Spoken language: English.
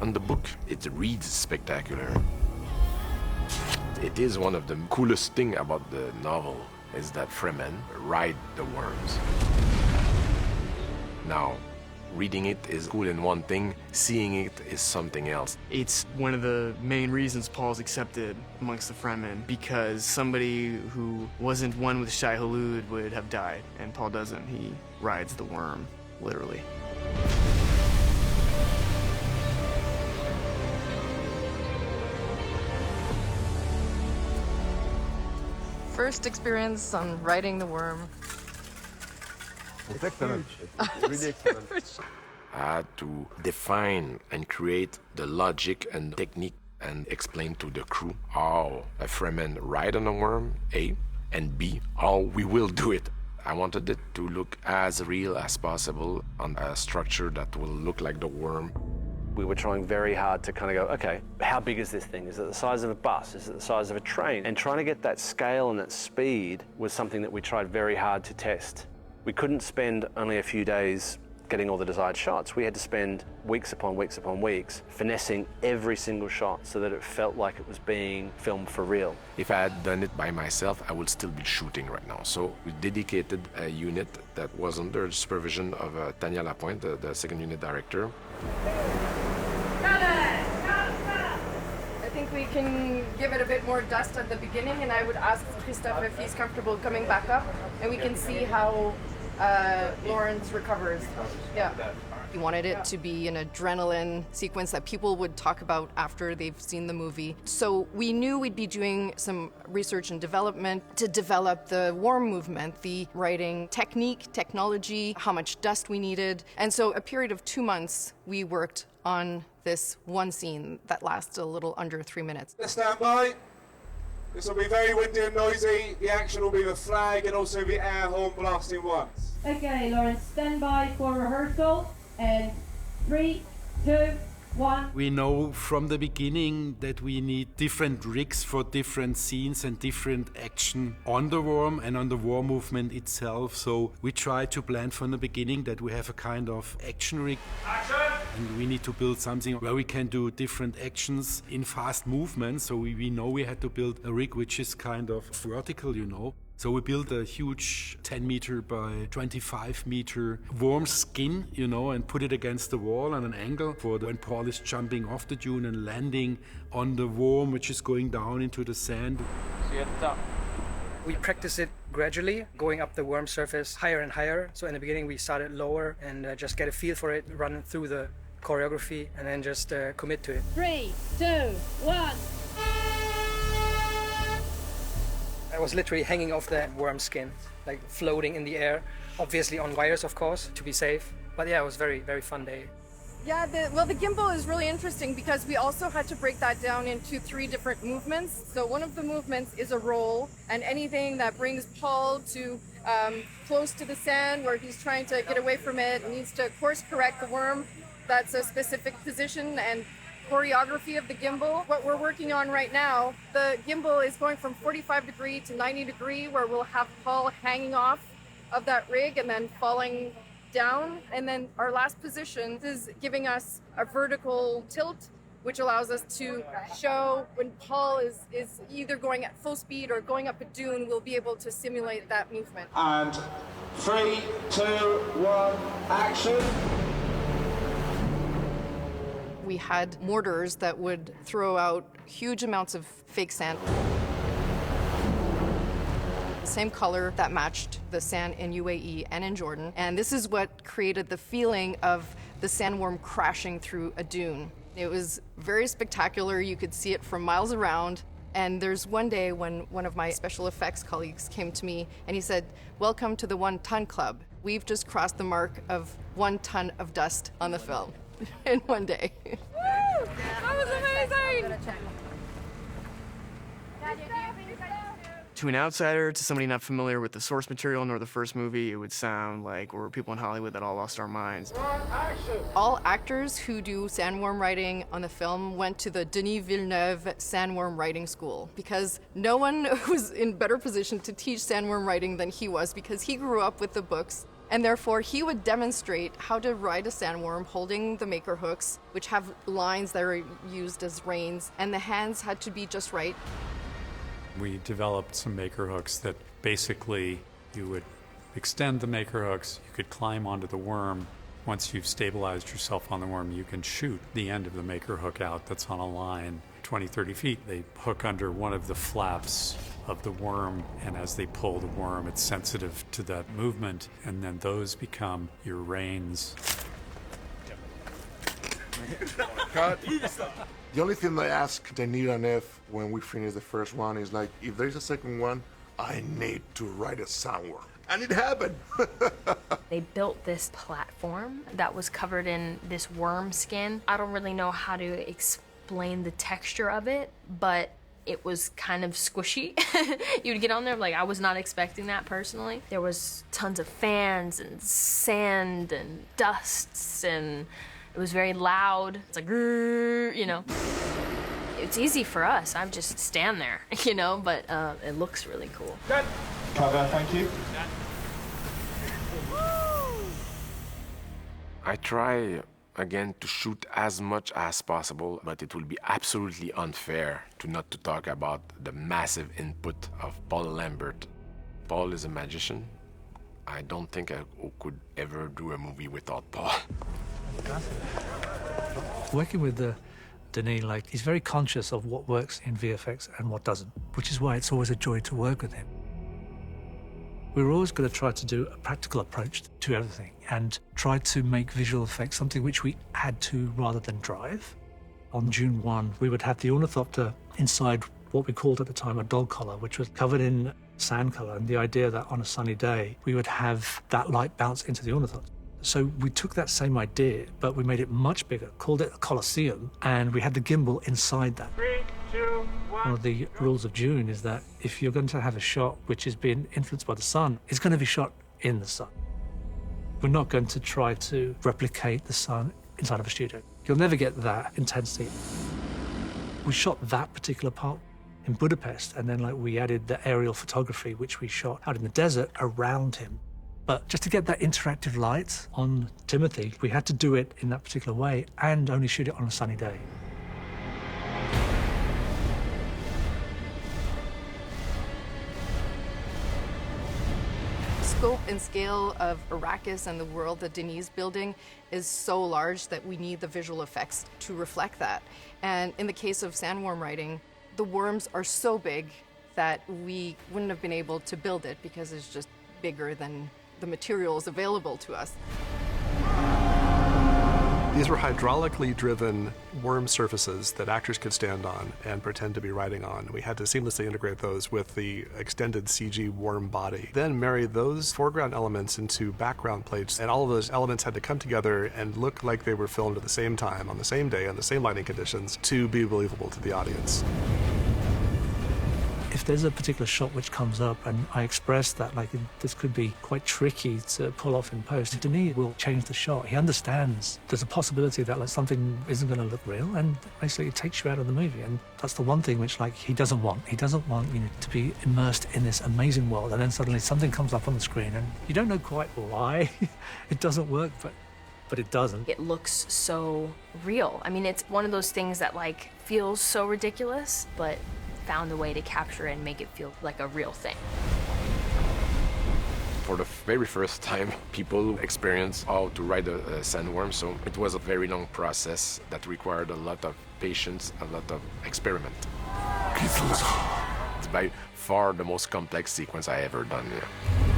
On the book, it reads spectacular. It is one of the coolest things about the novel is that Fremen ride the worms. Now, reading it is cool in one thing, seeing it is something else. It's one of the main reasons Paul's accepted amongst the Fremen, because somebody who wasn't one with Shai-Hulud would have died, and Paul doesn't. He rides the worm, literally. First experience on riding the worm. It's excellent. It's really excellent. I had to define and create the logic and technique and explain to the crew how a Fremen ride on a worm, A, and B, how we will do it. I wanted it to look as real as possible on a structure that will look like the worm. We were trying very hard to kind of go, okay, how big is this thing? Is it the size of a bus? Is it the size of a train? And trying to get that scale and that speed was something that we tried very hard to test. We couldn't spend only a few days getting all the desired shots. We had to spend weeks upon weeks upon weeks finessing every single shot so that it felt like it was being filmed for real. If I had done it by myself, I would still be shooting right now. So we dedicated a unit that was under the supervision of Tania Lapointe, the second unit director. I think we can give it a bit more dust at the beginning, and I would ask Christophe if he's comfortable coming back up, and we can see how Lawrence recovers. Yeah. He wanted it to be an adrenaline sequence that people would talk about after they've seen the movie. So we knew we'd be doing some research and development to develop the worm movement, the writing technique, technology, how much dust we needed. And so a period of 2 months, we worked on this one scene that lasts a little under 3 minutes. Stand by. This will be very windy and noisy. The action will be the flag and also the air horn blasting once. Okay, Lawrence, stand by for rehearsal. And 3, 2, 1. We know from the beginning that we need different rigs for different scenes and different action on the worm and on the worm movement itself. So we try to plan from the beginning that we have a kind of action rig. Action! And we need to build something where we can do different actions in fast movement. So we know we had to build a rig which is kind of vertical, you know. So we built a huge 10 meter by 25 meter worm skin, you know, and put it against the wall on an angle for when Paul is jumping off the dune and landing on the worm, which is going down into the sand. We practice it gradually, going up the worm surface higher and higher. So in the beginning we started lower and just get a feel for it, run through the choreography and then just commit to it. 3, 2, 1. I was literally hanging off the worm skin, like floating in the air, obviously on wires, of course, to be safe. But yeah, it was a very, very fun day. Yeah, the gimbal is really interesting because we also had to break that down into 3 different movements. So one of the movements is a roll, and anything that brings Paul to close to the sand where he's trying to get away from it, needs to course correct the worm, that's a specific position and choreography of the gimbal. What we're working on right now, the gimbal is going from 45 degree to 90 degree, where we'll have Paul hanging off of that rig and then falling down. And then our last position is giving us a vertical tilt, which allows us to show when Paul is either going at full speed or going up a dune, we'll be able to simulate that movement. And 3, 2, 1, action. We had mortars that would throw out huge amounts of fake sand. The same color that matched the sand in UAE and in Jordan. And this is what created the feeling of the sandworm crashing through a dune. It was very spectacular. You could see it from miles around. And there's one day when one of my special effects colleagues came to me and he said, "Welcome to the 1 ton club. We've just crossed the mark of 1 ton of dust on the film." In one day. Woo! That was amazing! To an outsider, to somebody not familiar with the source material nor the first movie, it would sound like we're people in Hollywood that all lost our minds. All actors who do sandworm writing on the film went to the Denis Villeneuve Sandworm Writing School because no one was in better position to teach sandworm writing than he was, because he grew up with the books And therefore, he would demonstrate how to ride a sandworm holding the maker hooks, which have lines that are used as reins, and the hands had to be just right. We developed some maker hooks that basically you would extend the maker hooks, you could climb onto the worm. Once you've stabilized yourself on the worm, you can shoot the end of the maker hook out that's on a line 20, 30 feet. They hook under one of the flaps of the worm, and as they pull the worm, it's sensitive to that movement, and then those become your reins. Cut. The only thing I ask Denis and F when we finish the first one is like, if there's a second one, I need to write a sandworm. And it happened. They built this platform that was covered in this worm skin. I don't really know how to explain the texture of it, but it was kind of squishy. You'd get on there, like, I was not expecting that personally. There was tons of fans and sand and dusts, and it was very loud. It's like, you know. It's easy for us. I just stand there, you know, but it looks really cool. Done. Cover, thank you. I try again to shoot as much as possible, but it will be absolutely unfair to not to talk about the massive input of Paul Lambert. Paul is a magician. I don't think I could ever do a movie without Paul. Working with Denis, like, he's very conscious of what works in VFX and what doesn't, which is why it's always a joy to work with him. We were always going to try to do a practical approach to everything and try to make visual effects something which we add to rather than drive. On Dune 1, we would have the ornithopter inside what we called at the time a dog collar, which was covered in sand color, and the idea that on a sunny day we would have that light bounce into the ornithopter. So we took that same idea, but we made it much bigger, called it a Colosseum, and we had the gimbal inside that. 3, 2, 1. One of the rules of Dune is that if you're going to have a shot which is being influenced by the sun, it's going to be shot in the sun. We're not going to try to replicate the sun inside of a studio. You'll never get that intensity. We shot that particular part in Budapest, and then we added the aerial photography, which we shot out in the desert around him. But just to get that interactive light on Timothy, we had to do it in that particular way and only shoot it on a sunny day. Scope and scale of Arrakis and the world that Denis is building is so large that we need the visual effects to reflect that. And in the case of sandworm writing, the worms are so big that we wouldn't have been able to build it because it's just bigger than the materials available to us. These were hydraulically driven worm surfaces that actors could stand on and pretend to be riding on. We had to seamlessly integrate those with the extended CG worm body. Then marry those foreground elements into background plates, and all of those elements had to come together and look like they were filmed at the same time, on the same day, on the same lighting conditions, to be believable to the audience. If there's a particular shot which comes up and I express that, this could be quite tricky to pull off in post, Denis will change the shot. He understands there's a possibility that something isn't going to look real, and basically it takes you out of the movie. And that's the one thing which he doesn't want. He doesn't want to be immersed in this amazing world, and then suddenly something comes up on the screen and you don't know quite why it doesn't work, but it doesn't. It looks so real. I mean, it's one of those things that feels so ridiculous, but found a way to capture it and make it feel like a real thing. For the very first time, people experienced how to ride a sandworm, so it was a very long process that required a lot of patience, a lot of experiment. It's by far the most complex sequence I ever done. Yeah.